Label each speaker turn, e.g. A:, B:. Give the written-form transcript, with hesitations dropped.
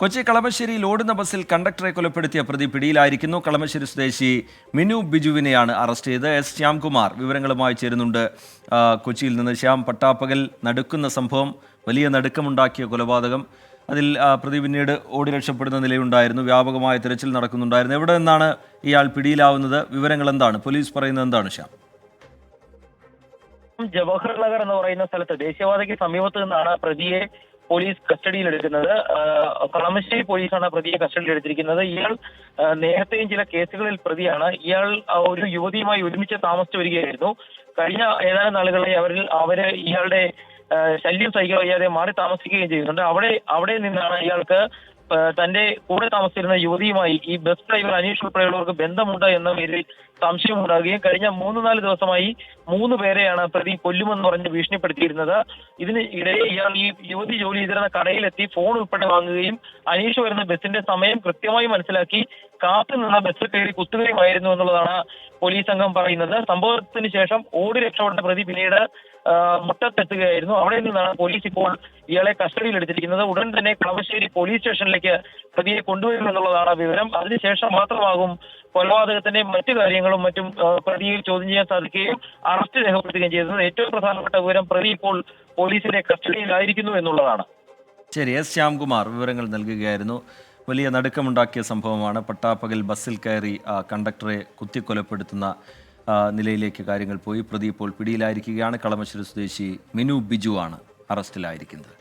A: കൊച്ചി കളമശ്ശേരിയിൽ ഓടുന്ന ബസ്സിൽ കണ്ടക്ടറെ കൊലപ്പെടുത്തിയ പ്രതി പിടിയിലായിരിക്കുന്നു. കളമശ്ശേരി സ്വദേശി മിനു ബിജുവിനെയാണ് അറസ്റ്റ് ചെയ്തത്. എസ് ശ്യാംകുമാർ വിവരങ്ങളുമായി ചേരുന്നുണ്ട് കൊച്ചിയിൽ നിന്ന്. ശ്യാം, പട്ടാപ്പകൽ നടുക്കുന്ന സംഭവം, വലിയ നടുക്കമുണ്ടാക്കിയ കൊലപാതകം, അതിൽ പ്രതി പിന്നീട് ഓടി രക്ഷപ്പെടുന്ന നിലയുണ്ടായിരുന്നു. വ്യാപകമായ തിരച്ചിൽ നടക്കുന്നുണ്ടായിരുന്നു. എവിടെ നിന്നാണ് ഇയാൾ പിടിയിലാവുന്നത്? വിവരങ്ങൾ എന്താണ്? പോലീസ് പറയുന്നത് എന്താണ് ശ്യാം?
B: ജവഹർ നഗർ എന്ന് പറയുന്ന സ്ഥലത്ത് ദേശീയപാതയ്ക്ക് സമീപത്ത് നിന്നാണ് പ്രതിയെ പോലീസ് കസ്റ്റഡിയിലെടുക്കുന്നത്. കളമശ്ശേരി പോലീസാണ് പ്രതിയെ കസ്റ്റഡിയിലെടുത്തിരിക്കുന്നത്. ഇയാൾ നേരത്തെയും ചില കേസുകളിൽ പ്രതിയാണ്. ഇയാൾ ഒരു യുവതിയുമായി ഒരുമിച്ച് താമസിച്ചു വരികയായിരുന്നു. കഴിഞ്ഞ ഏതാനും നാളുകളായി അവര് ഇയാളുടെ ശല്യം സഹിക്കാൻ വയ്യാതെ മാറി താമസിക്കുകയും ചെയ്യുന്നുണ്ട്. അവിടെ നിന്നാണ് ഇയാൾക്ക് തന്റെ കൂടെ താമസിച്ചിരുന്ന യുവതിയുമായി ഈ ബസ് ഡ്രൈവർ അനീഷ് ഉൾപ്പെടെയുള്ളവർക്ക് ബന്ധമുണ്ട് എന്ന പേരിൽ സംശയമുണ്ടാകുകയും കഴിഞ്ഞ 3-4 ദിവസമായി 3 പേരെയാണ് പ്രതി കൊല്ലുമെന്ന് പറഞ്ഞ് ഭീഷണിപ്പെടുത്തിയിരുന്നത്. ഇതിന് ഇടയിൽ ഇയാൾ ഈ യുവതി ജോലി ചെയ്തിരുന്ന കടയിലെത്തി ഫോൺ ഉൾപ്പെടെ വാങ്ങുകയും അനീഷ് വരുന്ന ബസിന്റെ സമയം കൃത്യമായി മനസ്സിലാക്കി കാത്തു നിന്ന ബസ് കയറി കുത്തുകയുമായിരുന്നു എന്നുള്ളതാണ് പോലീസ് സംഘം പറയുന്നത്. സംഭവത്തിന് ശേഷം ഓടി രക്ഷപ്പെട്ട പ്രതി പിന്നീട് മുട്ടത്തെത്തുകയായിരുന്നു. അവിടെ നിന്നാണ് പോലീസ് ഇപ്പോൾ ഇയാളെ കസ്റ്റഡിയിലെടുത്തിരിക്കുന്നത്. ഉടൻ തന്നെ കളമശ്ശേരി പോലീസ് സ്റ്റേഷനിലേക്ക് പ്രതിയെ കൊണ്ടുവരുമെന്നുള്ളതാണ് വിവരം. അതിനുശേഷം മാത്രമാകും കൊലപാതകത്തിന്റെ മറ്റു കാര്യങ്ങളും മറ്റും പ്രതിയെ ചോദ്യം ചെയ്യാൻ സാധിക്കുകയും അറസ്റ്റ് രേഖപ്പെടുത്തുകയും ചെയ്തത്. ഏറ്റവും പ്രധാനപ്പെട്ട വിവരം, പ്രതി ഇപ്പോൾ പോലീസിന്റെ കസ്റ്റഡിയിലായിരിക്കുന്നു എന്നുള്ളതാണ്.
A: ശരി, എസ് ശ്യാംകുമാർ വിവരങ്ങൾ നൽകുകയായിരുന്നു. വലിയ നടുക്കമുണ്ടാക്കിയ സംഭവമാണ്. പട്ടാപ്പകൽ ബസ്സിൽ കയറി കണ്ടക്ടറെ കുത്തിക്കൊലപ്പെടുത്തുന്ന നിലയിലേക്ക് കാര്യങ്ങൾ പോയി. പ്രതി ഇപ്പോൾ പിടിയിലായിരിക്കുകയാണ്. കളമശ്ശേരി സ്വദേശി മിനു ബിജു ആണ് അറസ്റ്റിലായിരിക്കുന്നത്.